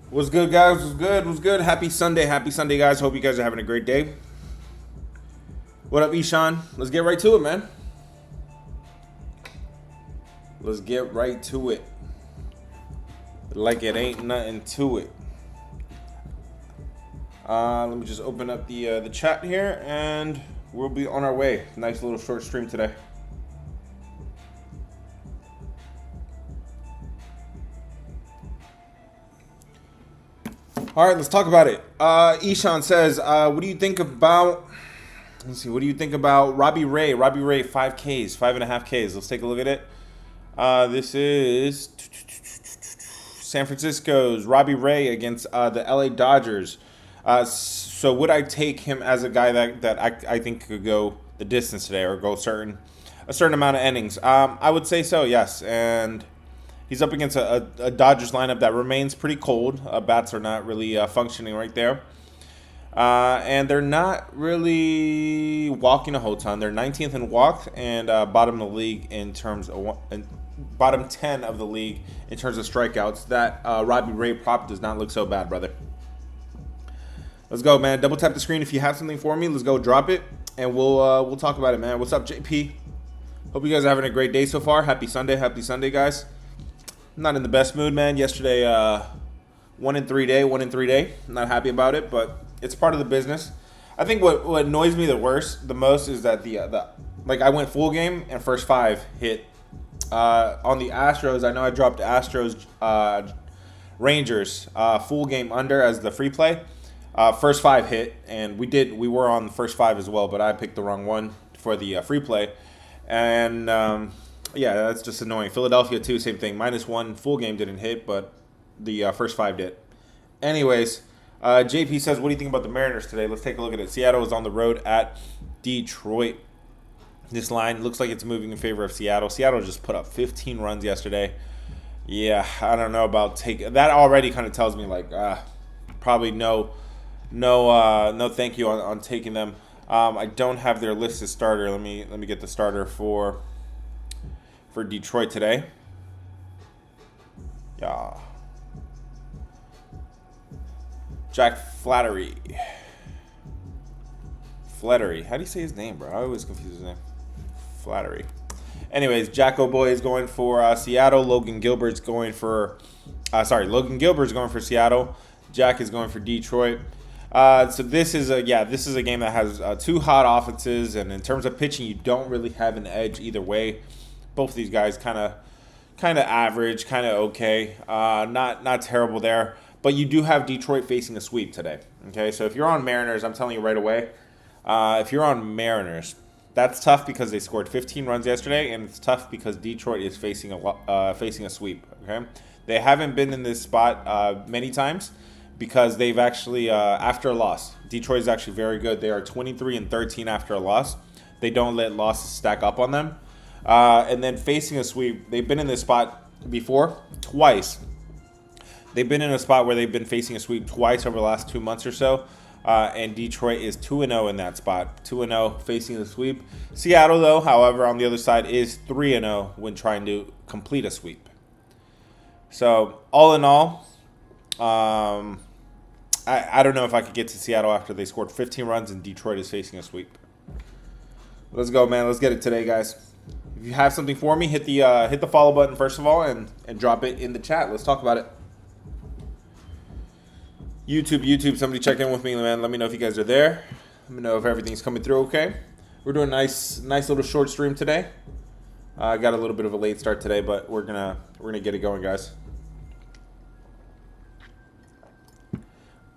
What's good, guys? What's good? What's good? Happy Sunday. Happy Sunday, guys. Hope you guys are having a great day. What up, Ishan? Let's get right to it, man. Let's get right to it. Like it ain't nothing to it. Let me just open up the chat here, and we'll be on our way. Nice little short stream today. All right, let's talk about it. Ishan says, what do you think about... Let's see, what do you think about Robbie Ray? Robbie Ray, 5Ks, 5.5Ks. Let's take a look at it. This is San Francisco's Robbie Ray against the LA Dodgers. So would I take him as a guy that I think could go the distance today or go a certain amount of innings? I would say so, yes. And he's up against a Dodgers lineup that remains pretty cold. Bats are not really functioning right there. And they're not really walking a whole ton. They're 19th in walks and bottom of the league in terms of bottom 10 of the league in terms of strikeouts. That Robbie Ray prop does not look so bad, brother. Let's go, man. Double tap the screen if you have something for me. Let's go, drop it, and we'll talk about it, man. What's up, JP? Hope you guys are having a great day so far. Happy Sunday, guys. I'm not in the best mood, man. Yesterday, 1 in 3 day. I'm not happy about it, but it's part of the business. I think what annoys me the most is that like I went full game and first 5 hit. On the Astros, I know I dropped Astros Rangers full game under as the free play. First 5 hit, and we were on the first 5 as well, but I picked the wrong one for the free play. And yeah, that's just annoying. Philadelphia too, same thing. -1 full game didn't hit, but the first 5 did. Anyways, JP says, what do you think about the Mariners today? Let's take a look at it. Seattle is on the road at Detroit. This line looks like it's moving in favor of Seattle. Seattle just put up 15 runs yesterday. Yeah, I don't know about that. Already kind of tells me like probably no thank you on taking them. I don't have their listed starter. Let me get the starter for Detroit today. Yeah. Jack Flattery. How do you say his name, bro? I always confuse his name. Flattery. Anyways, Jacko Boy is going for Seattle. Logan Gilbert's going for Seattle. Jack is going for Detroit. So this is a game that has 2 hot offenses, and in terms of pitching, you don't really have an edge either way. Both of these guys kind of average, kind of okay, not terrible there. But you do have Detroit facing a sweep today. Okay, so if you're on Mariners, I'm telling you right away, if you're on Mariners, that's tough because they scored 15 runs yesterday, and it's tough because Detroit is facing a sweep. Okay, they haven't been in this spot many times because they've actually after a loss. Detroit is actually very good. They are 23-13 after a loss. They don't let losses stack up on them. And then facing a sweep, they've been in this spot before twice. They've been in a spot where they've been facing a sweep twice over the last 2 months or so. And Detroit is 2-0 in that spot. 2-0 facing the sweep. Seattle, though, however, on the other side is 3-0 when trying to complete a sweep. So, all in all, I don't know if I could get to Seattle after they scored 15 runs and Detroit is facing a sweep. Let's go, man. Let's get it today, guys. If you have something for me, hit the follow button first of all and drop it in the chat. Let's talk about it. YouTube, somebody check in with me, man. Let me know if you guys are there. Let me know if everything's coming through okay. We're doing a nice little short stream today. I got a little bit of a late start today, but we're gonna get it going, guys.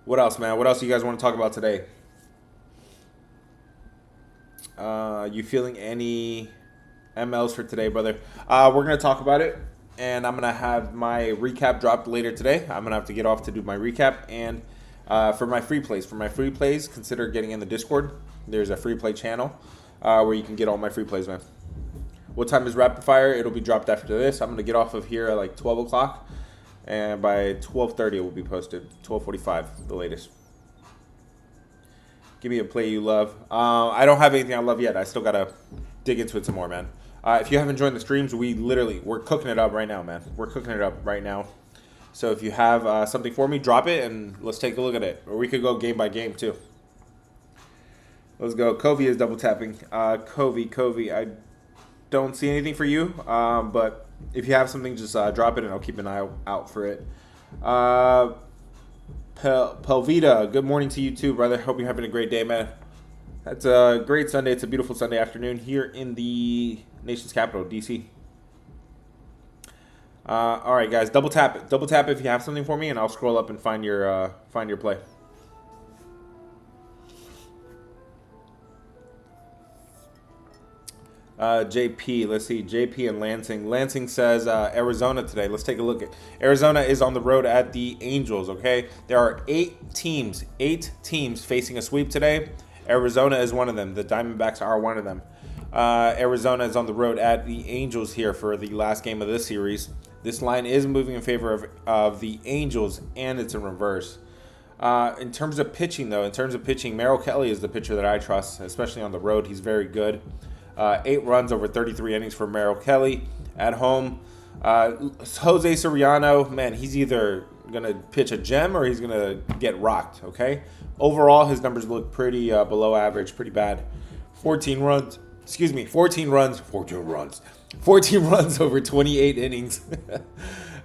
What else, man? What else do you guys want to talk about today? You feeling any MLs for today, brother? We're going to talk about it, and I'm going to have my recap dropped later today. I'm going to have to get off to do my recap, and for my free plays, consider getting in the Discord. There's a free play channel where you can get all my free plays, man. What time is Rapid Fire? It'll be dropped after this. I'm going to get off of here at like 12 o'clock, and by 12:30 it will be posted. 12:45, the latest. Give me a play you love. I don't have anything I love yet. I still got to dig into it some more, man. If you haven't joined the streams, we're cooking it up right now, man. We're cooking it up right now. So if you have something for me, drop it and let's take a look at it. Or we could go game by game too. Let's go. Covey is double tapping. Covey, I don't see anything for you. But if you have something, just drop it and I'll keep an eye out for it. Pelvita, good morning to you too, brother. Hope you're having a great day, man. It's a great Sunday. It's a beautiful Sunday afternoon here in the nation's capital, DC. All right, guys, double tap it. Double tap if you have something for me, and I'll scroll up and find your play. JP, let's see, JP and Lansing. Lansing says Arizona today. Let's take a look at Arizona is on the road at the Angels. Okay, there are 8 teams facing a sweep today. Arizona is one of them. The Diamondbacks are one of them. Arizona is on the road at the Angels here for the last game of this series. This line is moving in favor of the Angels, and it's in reverse. In terms of pitching, Merrill Kelly is the pitcher that I trust, especially on the road. He's very good. 8 runs over 33 innings for Merrill Kelly. At home, Jose Soriano, man, he's either going to pitch a gem or he's going to get rocked, okay? Overall, his numbers look pretty below average, pretty bad. 14 runs over 28 innings.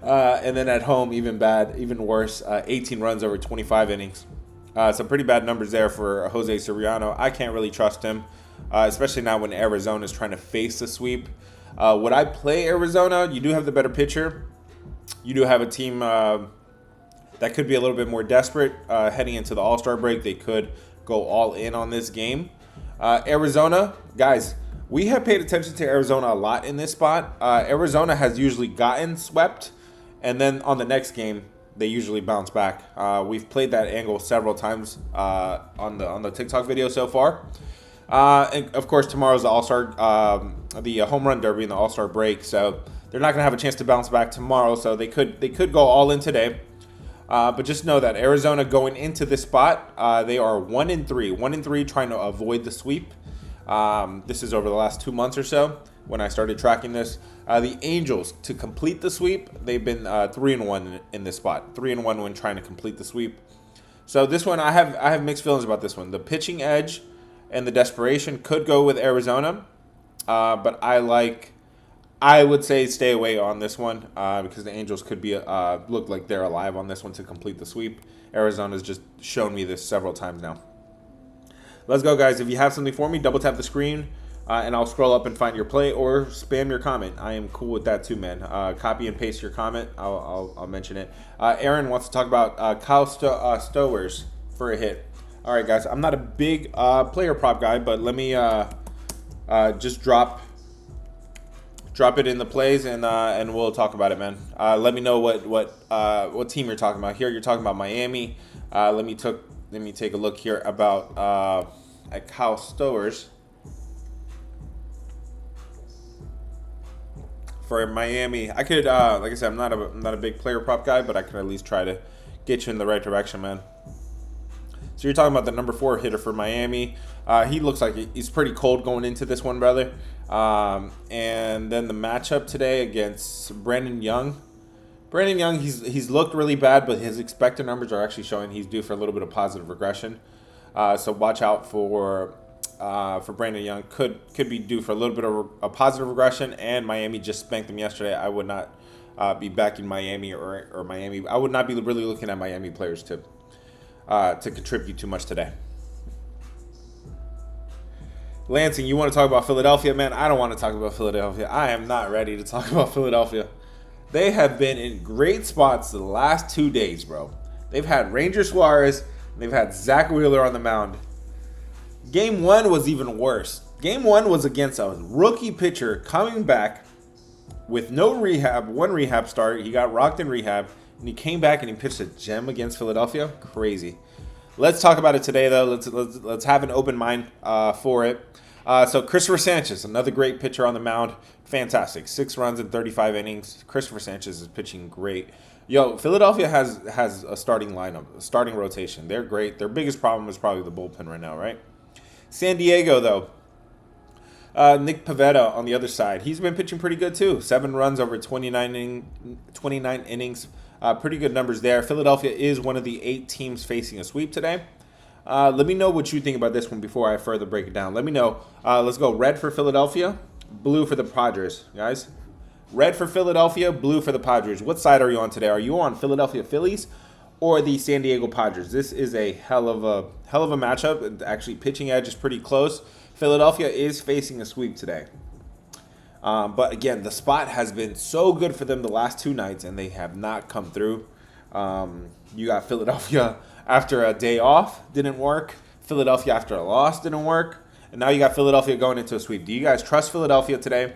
And then at home, even worse, 18 runs over 25 innings. Some pretty bad numbers there for Jose Soriano. I can't really trust him, especially now when Arizona is trying to face the sweep. Would I play Arizona? You do have the better pitcher. You do have a team that could be a little bit more desperate heading into the All-Star break. They could go all in on this game. Arizona, guys, we have paid attention to Arizona a lot in this spot. Arizona has usually gotten swept, and then on the next game, they usually bounce back. We've played that angle several times on the TikTok video so far. And of course, tomorrow's the All-Star, the home run derby and the All-Star break, so they're not going to have a chance to bounce back tomorrow. So they could go all in today. But just know that Arizona going into this spot, they are 1-3, trying to avoid the sweep. This is over the last 2 months or so when I started tracking this. The Angels, to complete the sweep, they've been 3-1 in this spot. 3-1 when trying to complete the sweep. So this one, I have mixed feelings about this one. The pitching edge and the desperation could go with Arizona, but I would say stay away on this one because the Angels could be look like they're alive on this one to complete the sweep. Arizona's just shown me this several times now. Let's go, guys. If you have something for me, double tap the screen, and I'll scroll up and find your play or spam your comment. I am cool with that too, man. Copy and paste your comment. I'll mention it. Aaron wants to talk about Kyle Stowers for a hit. All right, guys. I'm not a big player prop guy, but let me just drop it in the plays and we'll talk about it, man. Let me know what team you're talking about. Here you're talking about Miami. Let me take a look here about at Kyle Stowers for Miami. I could like I said, I'm not a big player prop guy, but I can at least try to get you in the right direction, man. So you're talking about the number 4 hitter for Miami. He looks like he's pretty cold going into this one, brother. And then the matchup today against Brandon Young. Brandon Young, he's looked really bad, but his expected numbers are actually showing he's due for a little bit of positive regression. So watch out for Brandon Young. Could be due for a little bit of a positive regression, and Miami just spanked them yesterday. I would not be backing Miami or Miami. I would not be really looking at Miami players to contribute too much today. Lansing, you want to talk about Philadelphia? Man, I don't want to talk about Philadelphia. I am not ready to talk about Philadelphia. They have been in great spots the last 2 days, bro. They've had Ranger Suarez, and they've had Zach Wheeler on the mound. Game 1 was even worse. Game 1 was against a rookie pitcher coming back with no rehab, 1 rehab start. He got rocked in rehab, and he came back and he pitched a gem against Philadelphia. Crazy. Let's talk about it today, though. Let's have an open mind for it. So Christopher Sanchez, another great pitcher on the mound. Fantastic. 6 runs in 35 innings. Christopher Sanchez is pitching great. Yo, Philadelphia has a starting lineup, a starting rotation. They're great. Their biggest problem is probably the bullpen right now, right? San Diego, though. Nick Pivetta on the other side. He's been pitching pretty good, too. 7 runs over 29 innings. Pretty good numbers there. Philadelphia is one of the 8 teams facing a sweep today. Let me know what you think about this one before I further break it down. Let me know. Let's go red for Philadelphia, blue for the Padres, guys. Red for Philadelphia, blue for the Padres. What side are you on today? Are you on Philadelphia Phillies or the San Diego Padres? This is a hell of a matchup. Actually, pitching edge is pretty close. Philadelphia is facing a sweep today. But again, the spot has been so good for them the last 2 nights, and they have not come through. You got Philadelphia after a day off, didn't work. Philadelphia after a loss, didn't work. And now you got Philadelphia going into a sweep. Do you guys trust Philadelphia today,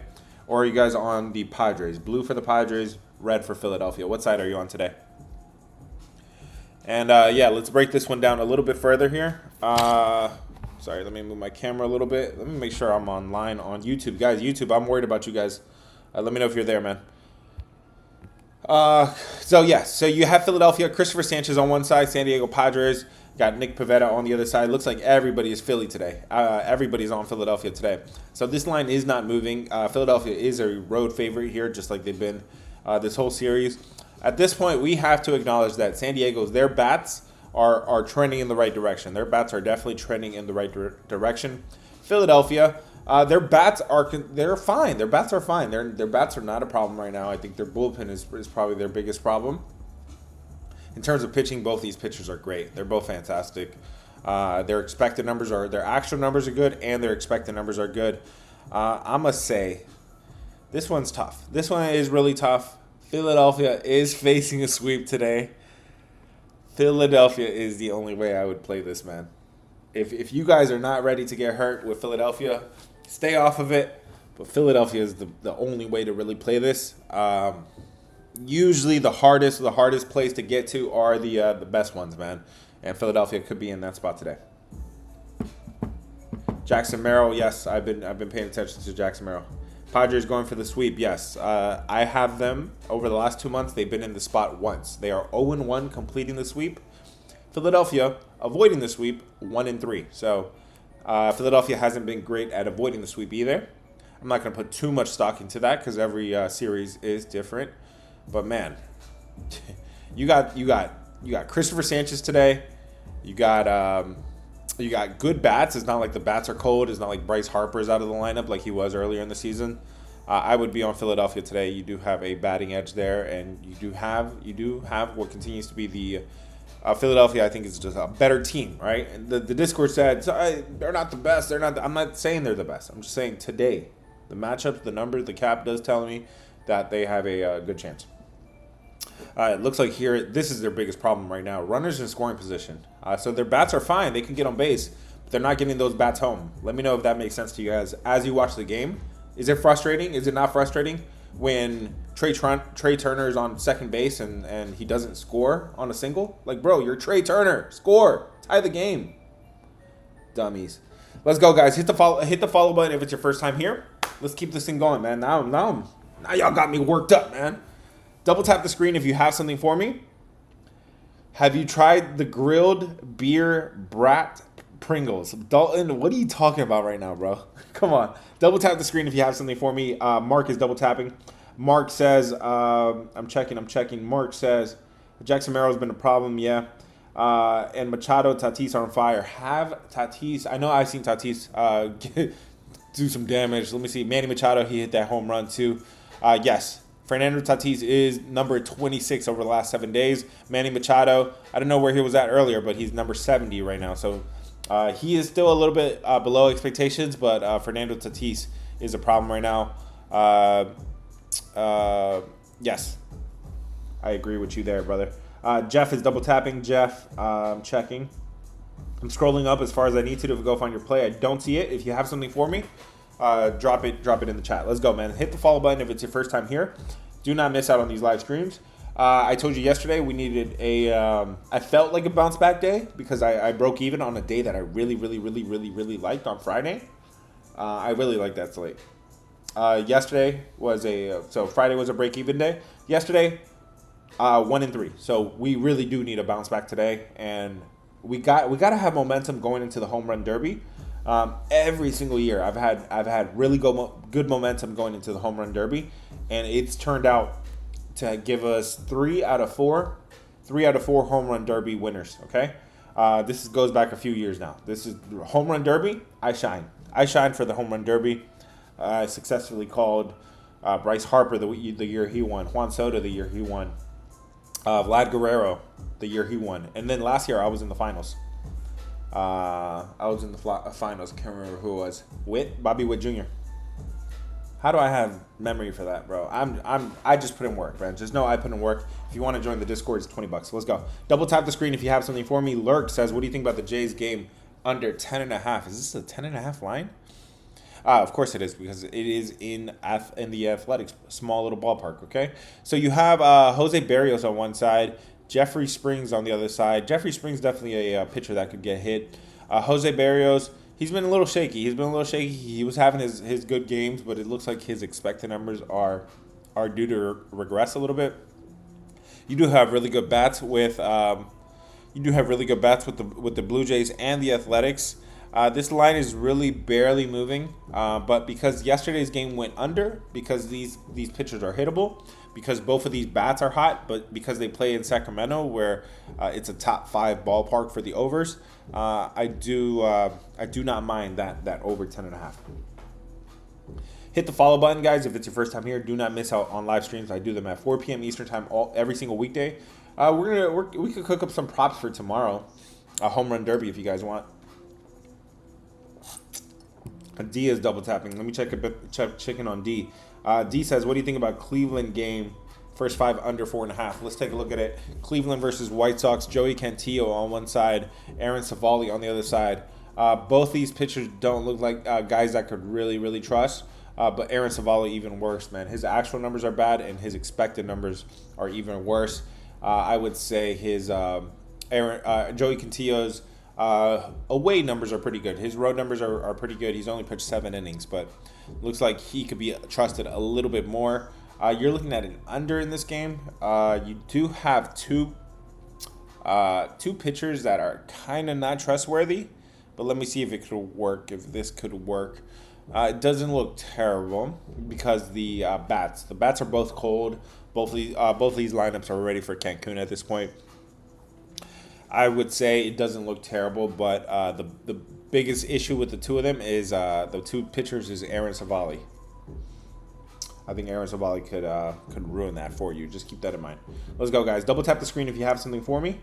or are you guys on the Padres? Blue for the Padres, red for Philadelphia. What side are you on today? And, yeah, let's break this one down a little bit further here. Sorry, let me move my camera a little bit. Let me make sure I'm online on YouTube. Guys, YouTube, I'm worried about you guys. Let me know if you're there, man. So you have Philadelphia, Christopher Sanchez on one side, San Diego Padres. Got Nick Pivetta on the other side. Looks like everybody is Philly today. Everybody's on Philadelphia today. So this line is not moving. Philadelphia is a road favorite here, just like they've been this whole series. At this point, we have to acknowledge that San Diego's, their bats are trending in the right direction. Their bats are definitely trending in the right direction. Philadelphia, their bats they're fine. Their bats are fine. Their bats are not a problem right now. I think their bullpen is probably their biggest problem. In terms of pitching, both these pitchers are great. They're both fantastic. Their expected numbers their actual numbers are good, and their expected numbers are good. I must say, this one's tough. This one is really tough. Philadelphia is facing a sweep today. Philadelphia is the only way I would play this, man. If you guys are not ready to get hurt with Philadelphia, stay off of it. But Philadelphia is the only way to really play this. Usually the hardest place to get to are the best ones, man. And Philadelphia could be in that spot today. Jackson Merrill, yes, I've been paying attention to Jackson Merrill. Padres going for the sweep, yes. I have them over the last 2 months. They've been in the spot once. They are 0-1 completing the sweep. Philadelphia avoiding the sweep 1-3. So Philadelphia hasn't been great at avoiding the sweep either. I'm not going to put too much stock into that because every series is different. But man, you got Christopher Sanchez today. You got good bats. It's not like the bats are cold. It's not like Bryce Harper's out of the lineup like he was earlier in the season. I would be on Philadelphia today. You do have a batting edge there, and you do have what continues to be the Philadelphia. I think is just a better team, right? And the Discord said they're not the best. I'm not saying they're the best. I'm just saying today, the matchups, the numbers, the cap does tell me that they have a good chance. It looks like here, this is their biggest problem right now. Runners in scoring position. So their bats are fine. They can get on base, but they're not getting those bats home. Let me know if that makes sense to you guys as you watch the game. Is it frustrating? Is it not frustrating when Trey Turner is on second base and he doesn't score on a single? Like, bro, you're Trey Turner. Score. Tie the game. Dummies. Let's go, guys. Hit the follow button if it's your first time here. Let's keep this thing going, man. Now y'all got me worked up, man. Double tap the screen if you have something for me. Have you tried the grilled beer brat Pringles? Dalton, what are you talking about right now, bro? Come on. Double tap the screen if you have something for me. Mark is double tapping. Mark says, I'm checking. Mark says, Jackson Merrill's been a problem, yeah. And Machado, Tatis are on fire. Have Tatis, I know I've seen Tatis do some damage. Let me see. Manny Machado, he hit that home run too. Yes. Fernando Tatis is number 26 over the last 7 days. Manny Machado, I don't know where he was at earlier, but he's number 70 right now. So he is still a little bit below expectations, but Fernando Tatis is a problem right now. Yes, I agree with you there, brother. Jeff is double tapping. Jeff, I'm checking. I'm scrolling up as far as I need to go find your play. I don't see it. If you have something for me, drop it in the chat. Let's go, man. Hit the follow button if it's your first time here. Do not miss out on these live streams. I told you yesterday we needed I felt like a bounce back day because I broke even on a day that I really liked on Friday. I really liked that slate. Yesterday was so Friday was a break even day. Yesterday, 1-3. So we really do need a bounce back today, and we got to have momentum going into the home run derby. Every single year, I've had really good momentum going into the home run derby, and it's turned out to give us 3 out of 4 home run derby winners. Okay, this goes back a few years now. This is home run derby. I shine for the home run derby. I successfully called Bryce Harper the year he won, Juan Soto the year he won, Vlad Guerrero the year he won, and then last year I was in the finals. I was in the finals. Can't remember who it was. Bobby Witt Jr. How do I have memory for that, bro? I just put in work, man. Just know I put in work. If you want to join the Discord, it's $20. Let's go. Double tap the screen if you have something for me. Lurk says, "What do you think about the Jays game under 10.5? Is this a 10.5 line?" Of course it is, because it is in the Athletics, small little ballpark. Okay, so you have Jose Barrios on one side, Jeffrey Springs on the other side. Jeffrey Springs definitely a pitcher that could get hit. Jose Barrios, he's been a little shaky. He was having his good games, but it looks like his expected numbers are due to regress a little bit. You do have really good bats with the Blue Jays and the Athletics. This line is really barely moving, but because yesterday's game went under, because these pitchers are hittable, because both of these bats are hot, but because they play in Sacramento, where it's a top 5 ballpark for the overs, I do not mind that over 10.5. Hit the follow button, guys, if it's your first time here. Do not miss out on live streams. I do them at 4 p.m. Eastern time every single weekday. We could cook up some props for tomorrow, a home run derby if you guys want. D is double tapping. Let me check in on D. D says, "What do you think about Cleveland game? First 5 under 4.5." Let's take a look at it. Cleveland versus White Sox. Joey Cantillo on one side, Aaron Savali on the other side. Both these pitchers don't look like guys that could really trust. But Aaron Savali even worse, man. His actual numbers are bad, and his expected numbers are even worse. I would say his Joey Cantillo's away numbers are pretty good. His road numbers are pretty good. He's only pitched 7 innings, but looks like he could be trusted a little bit more. You're looking at an under in this game. You do have two pitchers that are kind of not trustworthy, but let me see if it could work. If this could work, it doesn't look terrible because the bats are both cold. Both of these lineups are ready for Cancun at this point. I would say it doesn't look terrible, but the biggest issue with the two of them is the two pitchers is Aaron Savali. I think Aaron Savali could ruin that for you. Just keep that in mind. Let's go, guys. Double tap the screen if you have something for me.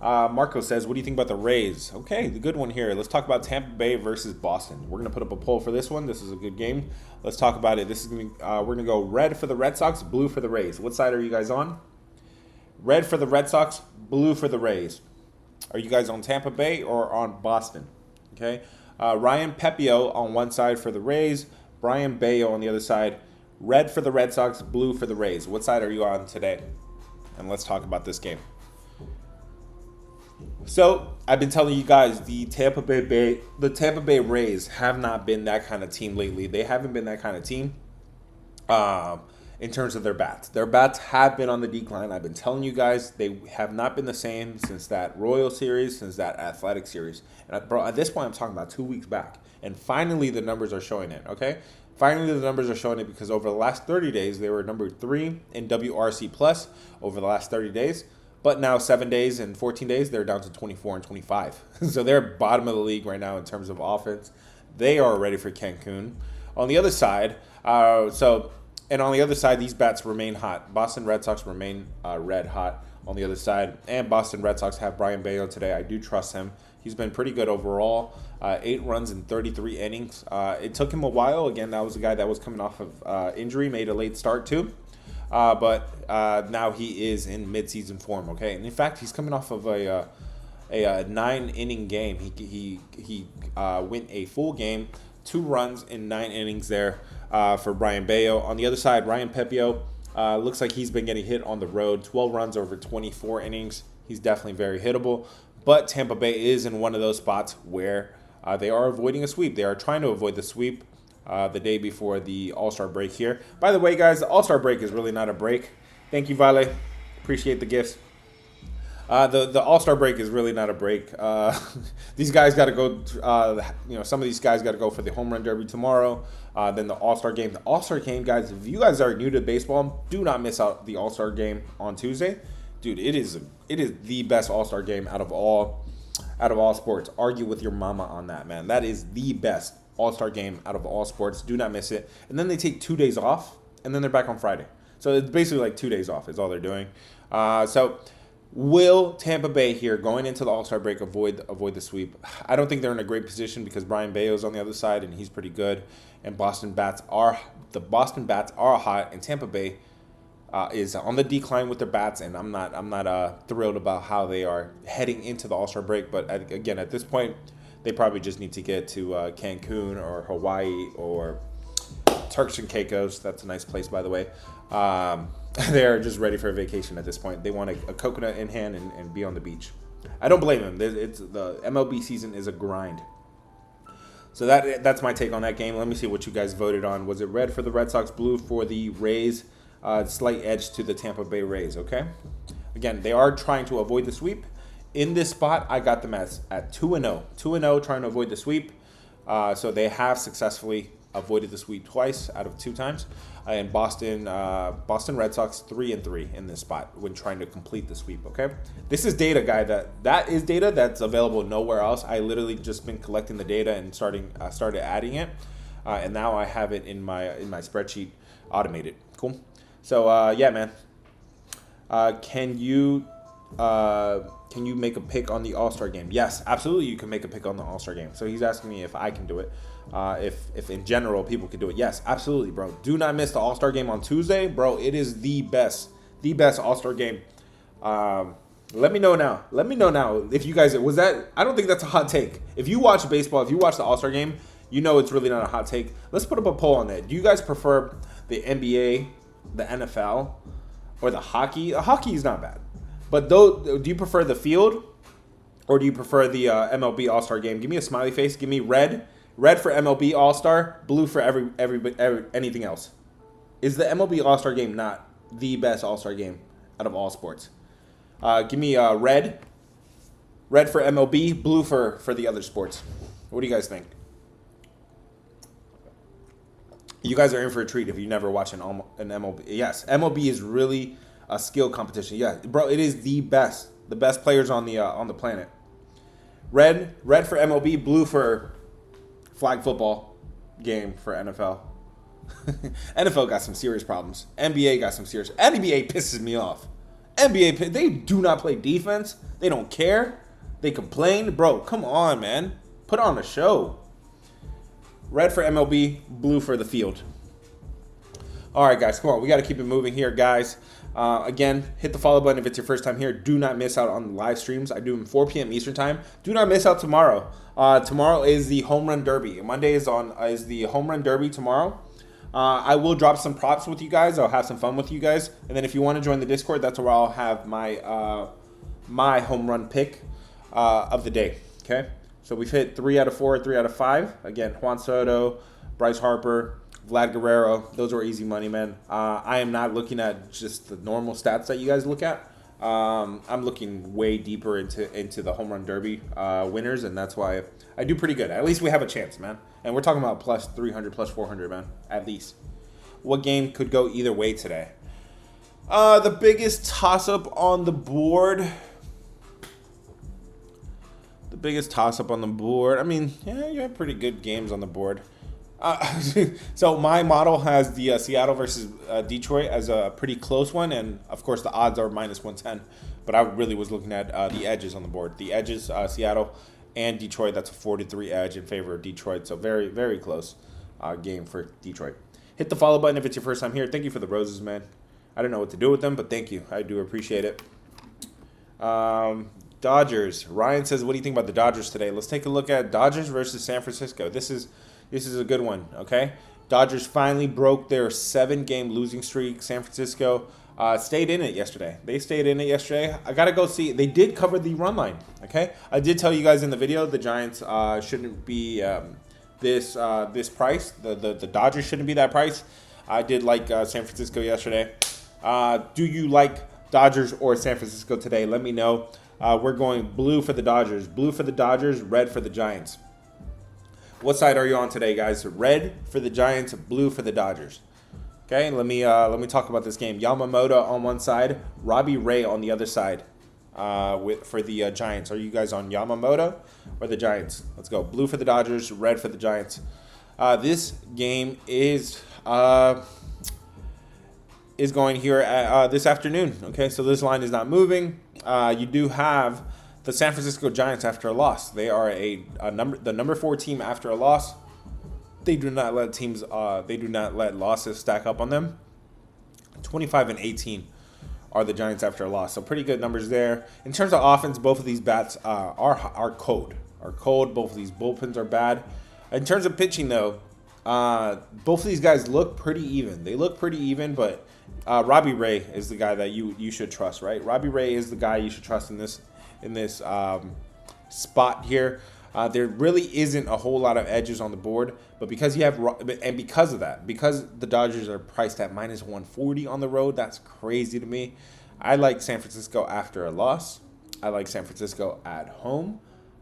Marco says, "What do you think about the Rays?" Okay, the good one here. Let's talk about Tampa Bay versus Boston. We're gonna put up a poll for this one. This is a good game. Let's talk about it. We're gonna go red for the Red Sox, blue for the Rays. What side are you guys on? Red for the Red Sox, blue for the Rays. Are you guys on Tampa Bay or on Boston? Okay. Ryan Pepio on one side for the Rays. Brian Bayo on the other side. Red for the Red Sox, blue for the Rays. What side are you on today? And let's talk about this game. So I've been telling you guys the Tampa Bay Rays have not been that kind of team lately. They haven't been that kind of team. In terms of their bats. Their bats have been on the decline. I've been telling you guys they have not been the same since that Royal Series, since that Athletic Series. And bro, at this point, I'm talking about 2 weeks back. And finally, the numbers are showing it, okay? Finally, the numbers are showing it because over the last 30 days, they were number 3 in WRC plus over the last 30 days. But now 7 days and 14 days, they're down to 24 and 25. So they're bottom of the league right now in terms of offense. They are ready for Cancun. On the other side, And on the other side, these bats remain hot. Boston Red Sox remain red hot on the other side. And Boston Red Sox have Brian Bayo today. I do trust him. He's been pretty good overall. 8 runs in 33 innings. It took him a while. Again, that was a guy that was coming off of injury, made a late start too. But now he is in midseason form, okay? And in fact, he's coming off of a 9-inning game. He went a full game, 2 runs in 9 innings there. For Brian Bayo. On the other side, Ryan Pepio looks like he's been getting hit on the road. 12 runs over 24 innings. He's definitely very hittable. But Tampa Bay is in one of those spots where they are avoiding a sweep. They are trying to avoid the sweep the day before the All-Star break here. By the way, guys, the All-Star break is really not a break. Thank you, Vale. Appreciate the gifts. The All-Star break is really not a break. These guys got to go. Some of these guys got to go for the home run derby tomorrow. Then the All-Star game. The All-Star game, guys. If you guys are new to baseball, do not miss out the All-Star game on Tuesday, dude. It is the best All-Star game out of all sports. Argue with your mama on that, man. That is the best All-Star game out of all sports. Do not miss it. And then they take 2 days off, and then they're back on Friday. So it's basically like 2 days off is all they're doing. Will Tampa Bay here going into the All-Star break avoid the sweep? I don't think they're in a great position because Brian Bayo's on the other side and he's pretty good. And the Boston Bats are hot, and Tampa Bay is on the decline with their bats. And I'm not thrilled about how they are heading into the All-Star break. But again, at this point, they probably just need to get to Cancun or Hawaii or Turks and Caicos. That's a nice place, by the way. They're just ready for a vacation at this point. They want a coconut in hand and be on the beach. I don't blame them. The MLB season is a grind. So that's my take on that game. Let me see what you guys voted on. Was it red for the Red Sox, blue for the Rays? Slight edge to the Tampa Bay Rays, okay? Again, they are trying to avoid the sweep. In this spot, I got them at 2-0. 2-0 trying to avoid the sweep. So they have successfully avoided the sweep twice out of 2 times. And Boston Red Sox 3-3 in this spot when trying to complete the sweep. Okay, this is data, guy. That is data that's available nowhere else. I literally just been collecting the data and started adding it, and now I have it in my spreadsheet automated. Cool. So yeah, man. Can you make a pick on the All-Star game? Yes, absolutely. You can make a pick on the All-Star game. So he's asking me if I can do it. If in general people can do it. Yes, absolutely, bro. Do not miss the All-Star game on Tuesday, bro. It is the best All-Star game. Let me know now. If you guys was that. I don't think that's a hot take. If you watch baseball, if you watch the All-Star game, you know it's really not a hot take. Let's put up a poll on that. Do you guys prefer the NBA, the NFL, or the hockey? Hockey is not bad. But do you prefer the field, or do you prefer the MLB All-Star game? Give me a smiley face. Give me red for MLB All-Star, blue for anything else. Is the MLB All-Star game not the best All-Star game out of all sports? Give me red for MLB, blue for the other sports. What do you guys think? You guys are in for a treat if you never watch an MLB. Yes, MLB is really a skill competition. Yeah, bro, it is the best players on the planet. Red for MLB, blue for flag football game for NFL. NFL got some serious problems. NBA got some serious. NBA pisses me off. NBA, they do not play defense. They don't care. They complain. Bro, come on, man. Put on a show. Red for MLB, blue for the field. All right, guys, come on. We got to keep it moving here, guys. Again, hit the follow button if it's your first time here. Do not miss out on the live streams. I do them 4 p.m. Eastern time. Do not miss out tomorrow. Tomorrow is the home run derby. Monday is the home run derby tomorrow. I will drop some props with you guys. I'll have some fun with you guys. And then if you want to join the Discord, that's where I'll have my my home run pick of the day. Okay. So we've hit 3 out of 4, 3 out of 5. Again, Juan Soto, Bryce Harper, Vlad Guerrero. Those were easy money, man. I am not looking at just the normal stats that you guys look at. I'm looking way deeper into the home run derby winners, and that's why I do pretty good. At least we have a chance, man. And we're talking about plus 300, plus 400, man, at least. What game could go either way today? The biggest toss-up on the board. I mean, yeah, you have pretty good games on the board. So my model has the Seattle versus Detroit as a pretty close one, and of course the odds are minus 110. But I really was looking at the edges on the board. The edges, Seattle and Detroit. That's a 4-3 edge in favor of Detroit. So very, very close game for Detroit. Hit the follow button if it's your first time here. Thank you for the roses, man. I don't know what to do with them, but thank you. I do appreciate it. Dodgers. Ryan says, what do you think about the Dodgers today? Let's take a look at Dodgers versus San Francisco. This is a good one, okay? Dodgers finally broke their 7-game losing streak. San Francisco stayed in it yesterday. I got to go see. They did cover the run line, okay? I did tell you guys in the video the Giants shouldn't be this price. The Dodgers shouldn't be that price. I did like San Francisco yesterday. Do you like Dodgers or San Francisco today? Let me know. We're going blue for the Dodgers. Blue for the Dodgers, red for the Giants. What side are you on today, guys? Red for the Giants, blue for the Dodgers. Okay, let me talk about this game. Yamamoto on one side, Robbie Ray on the other side. For the Giants. Are you guys on Yamamoto or the Giants? Let's go. Blue for the Dodgers, red for the Giants. This game is going here at, this afternoon. Okay, so this line is not moving. You do have the San Francisco Giants after a loss. They are the number 4 team after a loss. They do not let losses stack up on them. 25-18 are the Giants after a loss. So pretty good numbers there. In terms of offense, both of these bats are cold. Both of these bullpens are bad. In terms of pitching, though, both of these guys look pretty even. They look pretty even, but Robbie Ray is the guy that you should trust, right? Robbie Ray is the guy you should trust in this spot here. There really isn't a whole lot of edges on the board, but because because of that, because the Dodgers are priced at -140 on the road, that's crazy to me. I like San Francisco after a loss. I like San Francisco at home.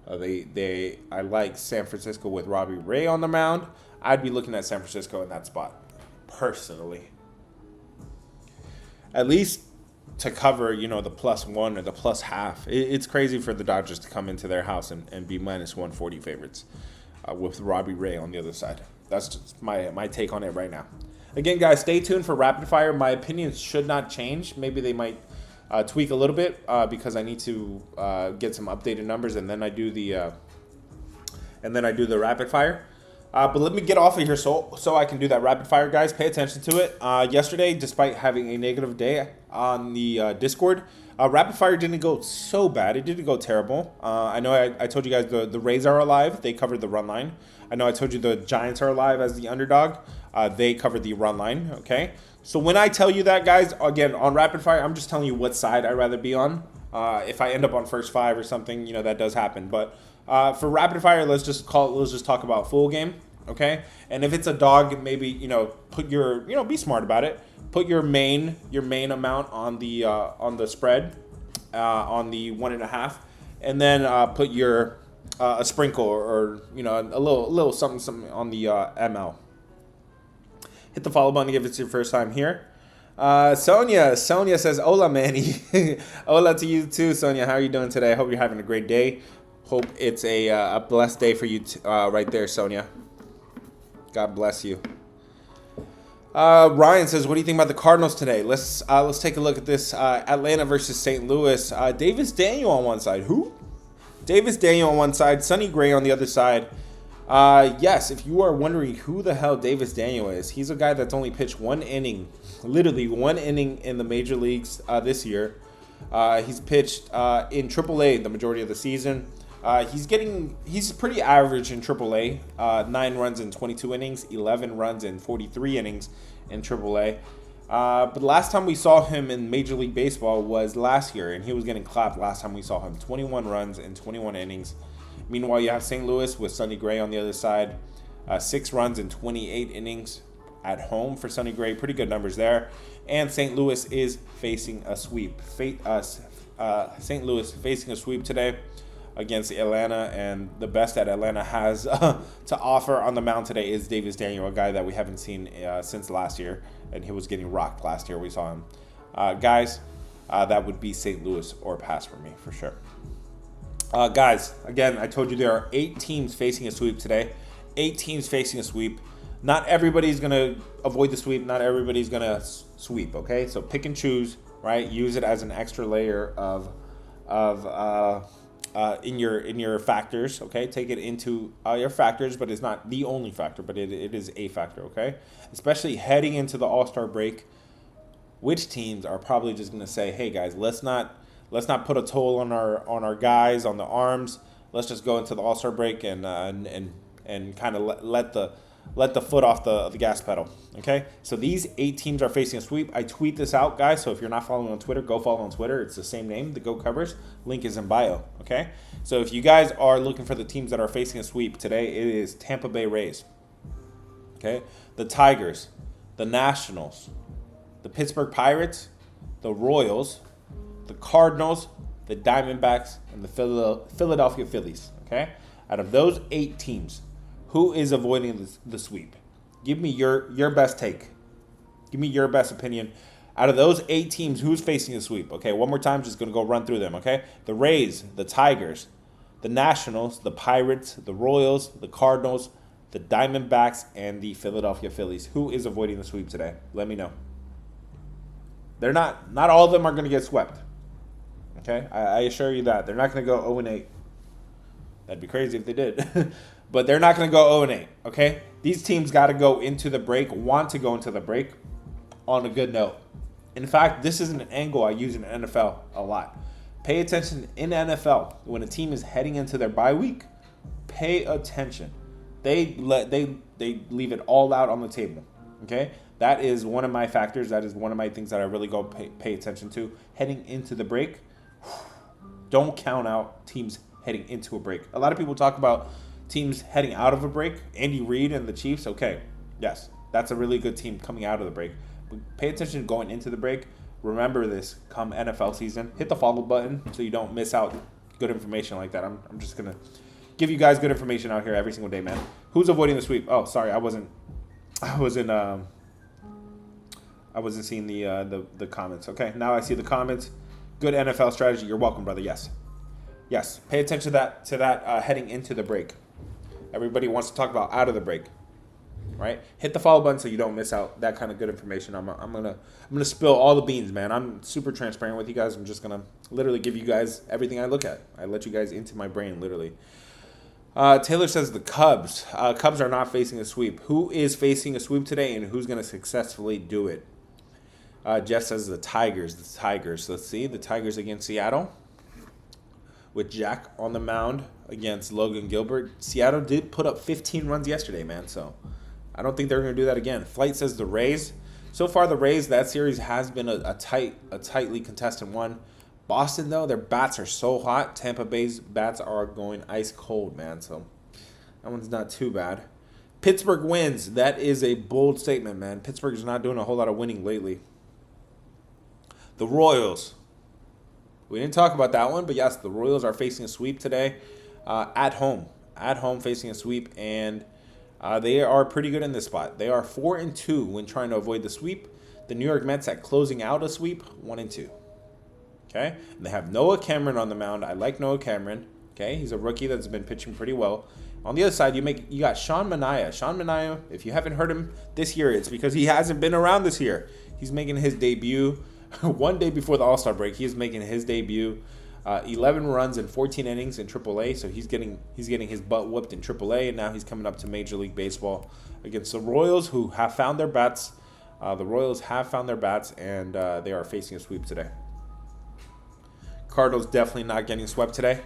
I like San Francisco with Robbie Ray on the mound. I'd be looking at San Francisco in that spot, personally. At least to cover, the +1 or the +0.5. It's crazy for the Dodgers to come into their house and be -140 favorites with Robbie Ray on the other side. That's just my take on it right now. Again, guys, stay tuned for Rapid Fire. My opinions should not change. Maybe they might tweak a little bit because I need to get some updated numbers, and then I do the Rapid Fire. But let me get off of here so I can do that rapid fire, guys. Pay attention to it. Yesterday, despite having a negative day on the Discord, rapid fire didn't go so bad. It didn't go terrible. I know I told you guys the Rays are alive. They covered the run line. I know I told you the Giants are alive as the underdog. They covered the run line, okay? So when I tell you that, guys, again, on rapid fire, I'm just telling you what side I'd rather be on. If I end up on first 5 or something, that does happen. But for rapid fire, let's just talk about full game, okay? And if it's a dog, maybe put your be smart about it. Put your main amount on the spread, on the 1.5, and then put your a sprinkle or a little something on the ML. Hit the follow button if it's your first time here. Sonia says, "Hola, Manny." Hola to you too, Sonia. How are you doing today? I hope you're having a great day. Hope it's a blessed day for you right there, Sonia. God bless you. Ryan says, "What do you think about the Cardinals today?" Let's take a look at this. Atlanta versus St. Louis. Davis Daniel on one side. Who? Davis Daniel on one side. Sonny Gray on the other side. Yes, if you are wondering who the hell Davis Daniel is, he's a guy that's only pitched one inning, literally one inning in the major leagues this year. He's pitched in AAA the majority of the season. He's pretty average in AAA. 9 runs in 22 innings, 11 runs in 43 innings in AAA. But the last time we saw him in Major League Baseball was last year, and he was getting clapped last time we saw him. 21 runs in 21 innings. Meanwhile, you have St. Louis with Sonny Gray on the other side. 6 runs in 28 innings at home for Sonny Gray. Pretty good numbers there. And St. Louis is facing a sweep. St. Louis facing a sweep today against Atlanta, and the best that Atlanta has to offer on the mound today is Davis Daniel, a guy that we haven't seen since last year, and he was getting rocked last year. We saw him. Guys, that would be St. Louis or pass for me for sure. Guys, again, I told you there are 8 teams facing a sweep today. 8 teams facing a sweep. Not everybody's going to avoid the sweep. Not everybody's going to sweep, okay? So pick and choose, right? Use it as an extra layer of in your factors, okay? Take it into your factors, but it's not the only factor, but it is a factor, okay? Especially heading into the All-Star break, which teams are probably just going to say, "Hey guys, let's not put a toll on our guys, on the arms. Let's just go into the All-Star break and kind of let the foot off the gas pedal." Okay, so these 8 teams are facing a sweep. I tweet this out, guys. So if you're not following on Twitter, go follow on Twitter. It's the same name, the Go Covers. Link is in bio. Okay, so if you guys are looking for the teams that are facing a sweep today, it is Tampa Bay Rays. Okay, the Tigers, the Nationals, the Pittsburgh Pirates, the Royals, the Cardinals, the Diamondbacks, and the Philadelphia Phillies. Okay? Out of those 8 teams, who is avoiding the sweep? Give me your best take. Give me your best opinion. Out of those 8 teams, who's facing a sweep? Okay, one more time, just going to go run through them, okay? The Rays, the Tigers, the Nationals, the Pirates, the Royals, the Cardinals, the Diamondbacks, and the Philadelphia Phillies. Who is avoiding the sweep today? Let me know. They're not all of them are going to get swept. Okay? I assure you that. They're not going to go 0-8. That'd be crazy if they did. But they're not going to go 0-8, okay? These teams got to go into the break, want to go into the break on a good note. In fact, this is an angle I use in NFL a lot. Pay attention in NFL when a team is heading into their bye week. Pay attention. They leave it all out on the table. Okay, that is one of my factors. That is one of my things that I really go pay attention to heading into the break. Don't count out teams heading into a break. A lot of people talk about teams heading out of a break. Andy Reid and the Chiefs. Okay, yes, that's a really good team coming out of the break. But pay attention going into the break. Remember this come NFL season. Hit the follow button so you don't miss out good information like that. I'm just gonna give you guys good information out here every single day, man. Who's avoiding the sweep? Oh, sorry, I wasn't seeing the comments. Okay, now I see the comments. Good NFL strategy. You're welcome, brother. Yes. Pay attention to that heading into the break. Everybody wants to talk about out of the break, right? Hit the follow button so you don't miss out that kind of good information. I'm gonna spill all the beans, man. I'm super transparent with you guys. I'm just gonna literally give you guys everything I look at. I let you guys into my brain, literally. Taylor says the Cubs. Cubs are not facing a sweep. Who is facing a sweep today, and who's going to successfully do it? Jeff says the Tigers. The Tigers. Let's see. The Tigers against Seattle with Jack on the mound against Logan Gilbert. Seattle did put up 15 runs yesterday, man, so I don't think they're going to do that again. Flight says the Rays. So far, the Rays, that series has been a tightly contested one. Boston, though, their bats are so hot. Tampa Bay's bats are going ice cold, man. So that one's not too bad. Pittsburgh wins. That is a bold statement, man. Pittsburgh's not doing a whole lot of winning lately. The Royals. We didn't talk about that one, but yes, the Royals are facing a sweep today at home. At home facing a sweep, and they are pretty good in this spot. They are 4-2 when trying to avoid the sweep. The New York Mets at closing out a sweep, 1-2. Okay, and they have Noah Cameron on the mound. I like Noah Cameron. Okay, he's a rookie that's been pitching pretty well. On the other side, you got Sean Manaea. Sean Manaea, if you haven't heard him this year, it's because he hasn't been around this year. He's making his debut one day before the All-Star break. He is making his debut. 11 runs in 14 innings in AAA, so he's getting his butt whooped in AAA, and now he's coming up to Major League Baseball against the Royals, who have found their bats. The Royals have found their bats, and they are facing a sweep today. Cardinals definitely not getting swept today.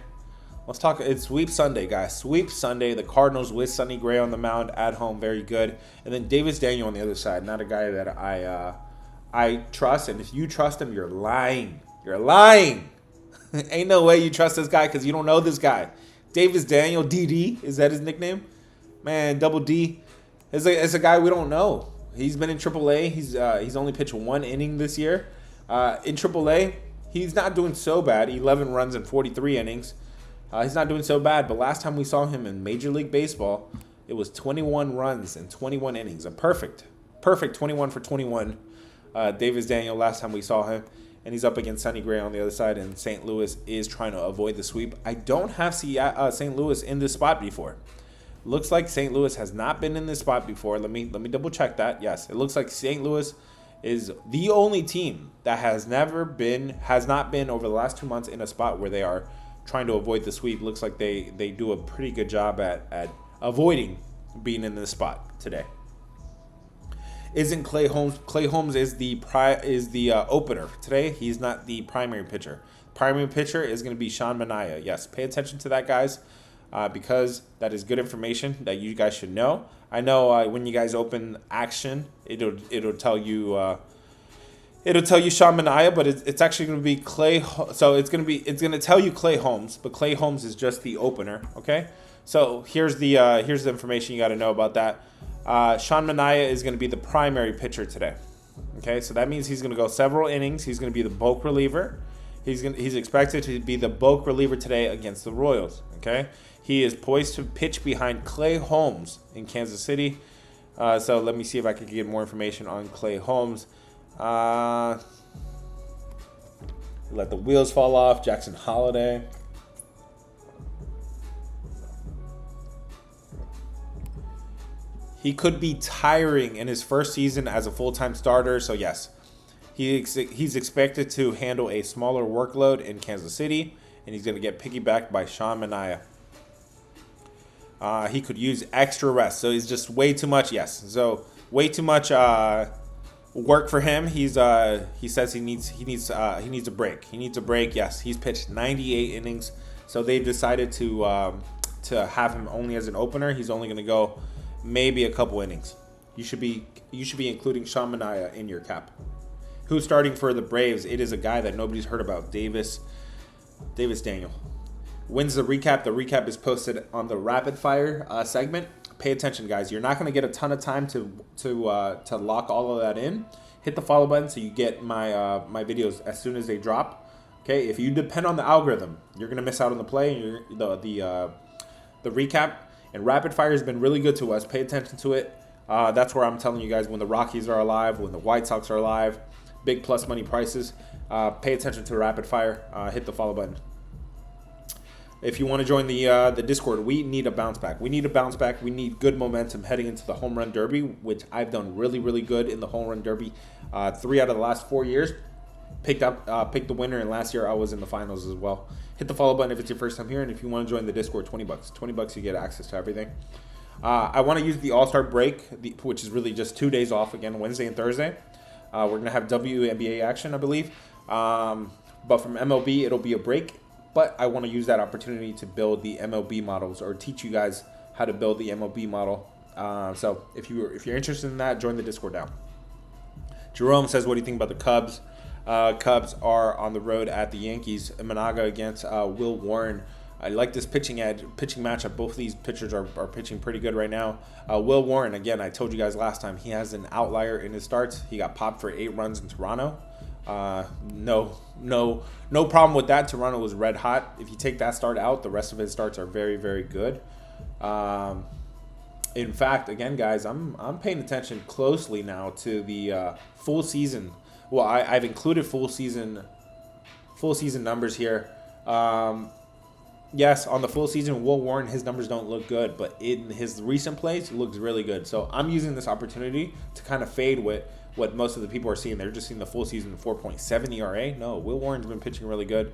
Let's talk. It's Sweep Sunday, guys. Sweep Sunday. The Cardinals with Sonny Gray on the mound at home, very good. And then Davis Daniel on the other side. Not a guy that I trust. And if you trust him, you're lying. You're lying. Ain't no way you trust this guy because you don't know this guy. Davis Daniel, DD, is that his nickname? Man, Double D. It's a guy we don't know. He's been in AAA. He's only pitched 1 inning this year. In AAA. He's not doing so bad. 11 runs in 43 innings. He's not doing so bad. But last time we saw him in Major League Baseball, it was 21 runs in 21 innings. A perfect 21 for 21. Davis Daniel, last time we saw him. And he's up against Sonny Gray on the other side. And St. Louis is trying to avoid the sweep. I don't have St. Louis in this spot before. Looks like St. Louis has not been in this spot before. Let me double check that. Yes, it looks like St. Louis is the only team that has not been over the last 2 months in a spot where they are trying to avoid the sweep. Looks like they do a pretty good job at avoiding being in this spot today. Isn't Clay Holmes? Clay Holmes is the opener today. He's not the primary pitcher. Primary pitcher is going to be Sean Manaea. Yes, pay attention to that, guys, because that is good information that you guys should know. I know when you guys open Action, it'll tell you Sean Manaea, but it's actually going to be Clay. So it's going to tell you Clay Holmes, but Clay Holmes is just the opener. Okay, so here's the information you got to know about that. Sean Manaea is going to be the primary pitcher today. Okay, so that means he's going to go several innings. He's going to be the bulk reliever. He's expected to be the bulk reliever today against the Royals. Okay, he is poised to pitch behind Clay Holmes in Kansas City. So let me see if I can get more information on Clay Holmes. Let the wheels fall off. Jackson Holiday. He could be tiring in his first season as a full-time starter. So yes, he's expected to handle a smaller workload in Kansas City, and he's going to get piggybacked by Sean Manaea. He could use extra rest, so he's just way too much. Yes, so way too much work for him. He says he needs a break. He needs a break. Yes, he's pitched 98 innings, so they decided to have him only as an opener. He's only going to go maybe a couple innings. You should be including Sean Manaea in your cap. Who's starting for the Braves? It is a guy that nobody's heard about, Davis Daniel. When's the recap? The recap is posted on the rapid fire segment. Pay attention, guys. You're not going to get a ton of time to lock all of that in. Hit the follow button so you get my videos as soon as they drop. Okay, if you depend on the algorithm, you're going to miss out on the play. The recap. And rapid fire has been really good to us. Pay attention to it. That's where I'm telling you guys when the Rockies are alive, when the White Sox are alive, big plus money prices. Pay attention to rapid fire. Hit the follow button. If you want to join the Discord, we need a bounce back. We need a bounce back. We need good momentum heading into the home run derby, which I've done really, really good in the home run derby. 3 out of the last 4 years. Picked the winner, and last year I was in the finals as well. Hit the follow button if it's your first time here, and if you want to join the Discord, $20. $20 you get access to everything. I want to use the All-Star break, which is really just 2 days off again, Wednesday and Thursday. We're going to have WNBA action, I believe. But from MLB, it'll be a break. But I want to use that opportunity to build the MLB models or teach you guys how to build the MLB model. So if you're interested in that, join the Discord now. Jerome says, what do you think about the Cubs? Cubs are on the road at the Yankees. Imanaga against Will Warren. I like this pitching matchup. Both of these pitchers are pitching pretty good right now. Will Warren, again, I told you guys last time, he has an outlier in his starts. He got popped for 8 runs in Toronto. No problem with that. Toronto was red hot. If you take that start out, the rest of his starts are very, very good. In fact, again, guys, I'm paying attention closely now to the full season. Well, I've included full season numbers here. Yes, on the full season, Will Warren, his numbers don't look good, but in his recent plays, it looks really good. So I'm using this opportunity to kind of fade what most of the people are seeing. They're just seeing the full season 4.7 ERA. No, Will Warren's been pitching really good.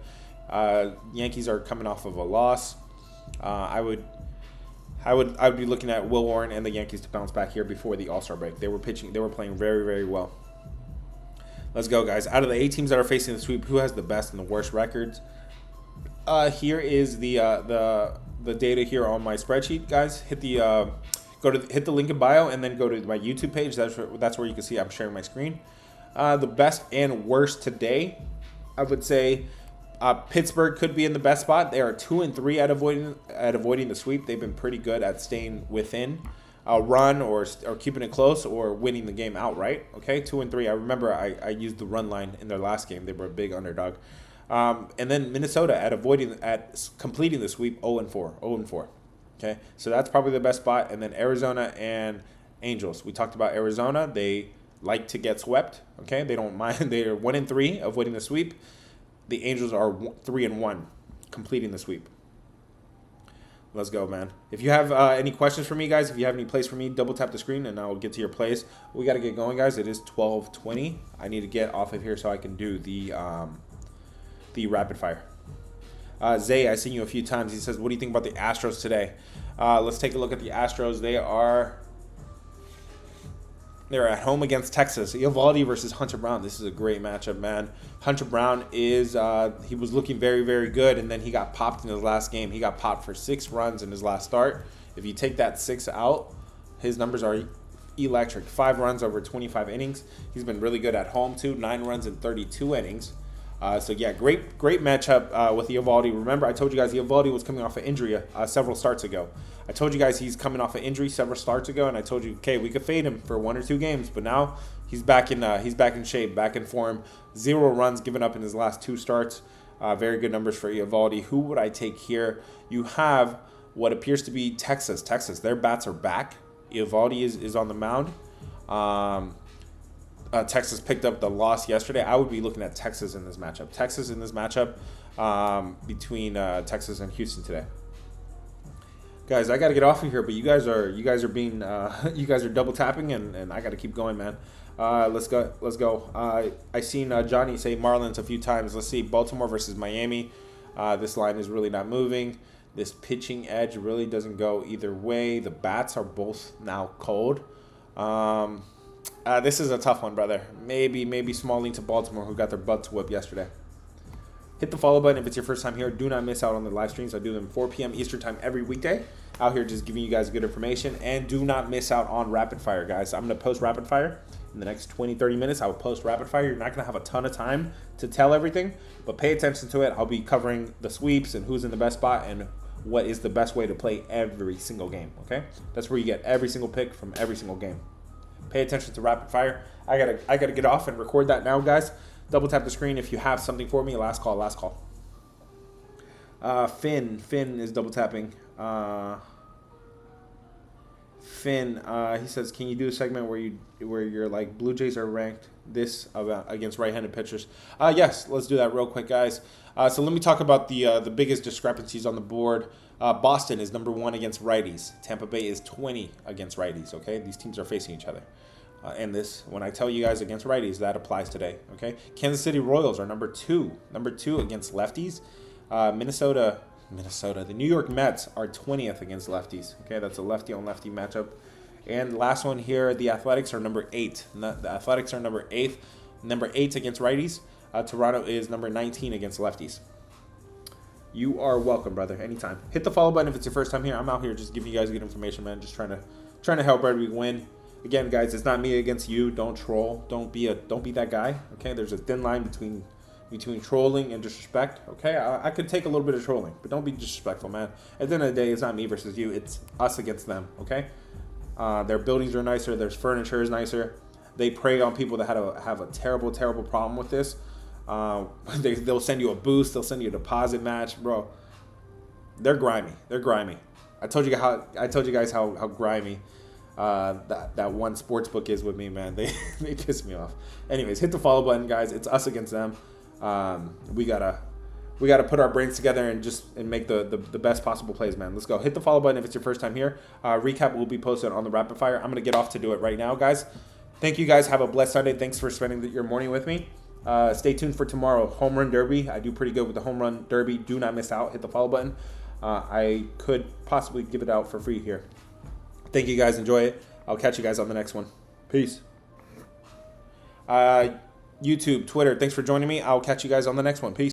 Yankees are coming off of a loss. I would be looking at Will Warren and the Yankees to bounce back here before the All-Star break. They were playing very, very well. Let's go, guys. Out of the 8 teams that are facing the sweep, who has the best and the worst records? Here is the data here on my spreadsheet, guys. Hit the link in bio and then go to my YouTube page. That's where you can see I'm sharing my screen. The best and worst today, I would say Pittsburgh could be in the best spot. They are 2-3 at avoiding the sweep. They've been pretty good at staying within a run or keeping it close or winning the game outright. Okay, 2-3. I remember I used the run line in their last game. They were a big underdog. And then Minnesota at completing the sweep 0-4. Okay, so that's probably the best spot. And then Arizona and Angels. We talked about Arizona. They like to get swept. Okay, they don't mind. They are 1-3 avoiding the sweep. The Angels are 3-1 completing the sweep. Let's go, man. If you have any questions for me, guys, if you have any plays for me, double tap the screen and I'll get to your plays. We got to get going, guys. It is 12:20. I need to get off of here so I can do the rapid fire. Zay, I've seen you a few times. He says, what do you think about the Astros today? Let's take a look at the Astros. They're at home against Texas. Eovaldi versus Hunter Brown. This is a great matchup, man. Hunter Brown he was looking very, very good, and then he got popped in his last game. He got popped for 6 runs in his last start. If you take that 6 out, his numbers are electric. 5 runs over 25 innings. He's been really good at home, too. 9 runs in 32 innings. So, yeah, great matchup with Eovaldi. Remember, I told you guys Eovaldi was coming off an injury several starts ago. I told you guys he's coming off an injury several starts ago, and I told you, okay, we could fade him for 1 or 2 games, but now He's back in shape, back in form. 0 runs given up in his last 2 starts. Very good numbers for Eovaldi. Who would I take here? You have what appears to be Texas. Their bats are back. Eovaldi is on the mound. Texas picked up the loss yesterday. I would be looking at Texas in this matchup. Between Texas and Houston today. Guys, I got to get off of here, but you guys are being you guys are double tapping, and I got to keep going, man. Let's go. I seen Johnny say Marlins a few times. Let's see, Baltimore versus Miami. This line is really not moving. This pitching edge really doesn't go either way. The bats are both now cold. This is a tough one, brother. Maybe small lean to Baltimore, who got their butts whipped yesterday. Hit the follow button if it's your first time here. Do not miss out on the live streams. I do them 4 p.m. Eastern time every weekday. Out here just giving you guys good information. And do not miss out on Rapid Fire, guys. I'm going to post Rapid Fire in the next 20, 30 minutes. I will post Rapid Fire. You're not going to have a ton of time to tell everything, but pay attention to it. I'll be covering the sweeps and who's in the best spot and what is the best way to play every single game, okay? That's where you get every single pick from every single game. Pay attention to Rapid Fire. I gotta get off and record that now, guys. Double tap the screen if you have something for me. Last call. Finn is double tapping. Finn, he says, can you do a segment where you're like Blue Jays are ranked this against right-handed pitchers? Yes, let's do that real quick, guys. So let me talk about the biggest discrepancies on the board. Boston is number 1 against righties. Tampa Bay is 20 against righties. Okay, these teams are facing each other. And this, when I tell you guys against righties, that applies today. Okay, Kansas City Royals are number 2 against lefties. Minnesota, the New York Mets are 20th against lefties. Okay, that's a lefty on lefty matchup. And last one here, the Athletics are number 8. The Athletics are number 8 against righties. Toronto is number 19 against lefties. You are welcome, brother. Anytime. Hit the follow button if it's your first time here. I'm out here just giving you guys good information, man. Just trying to help everybody win. Again, guys, it's not me against you. Don't troll. Don't be that guy. Okay, there's a thin line between trolling and disrespect. Okay, I could take a little bit of trolling, but don't be disrespectful, man. At the end of the day, it's not me versus you. It's us against them. Okay, their buildings are nicer. Their furniture is nicer. They prey on people that have a terrible problem with this. They'll send you a boost. They'll send you a deposit match, bro. They're grimy. I told you guys how grimy that one sports book is with me, man. They piss me off. Anyways, hit the follow button, guys. It's us against them. We gotta put our brains together and make the best possible plays, man. Let's go. Hit the follow button if it's your first time here. Recap will be posted on the Rapid Fire. I'm gonna get off to do it right now, guys. Thank you, guys. Have a blessed Sunday. Thanks for spending your morning with me. Stay tuned for tomorrow. Home Run Derby. I do pretty good with the Home Run Derby. Do not miss out. Hit the follow button. I could possibly give it out for free here. Thank you, guys. Enjoy it. I'll catch you guys on the next one. Peace. YouTube, Twitter, thanks for joining me. I'll catch you guys on the next one. Peace.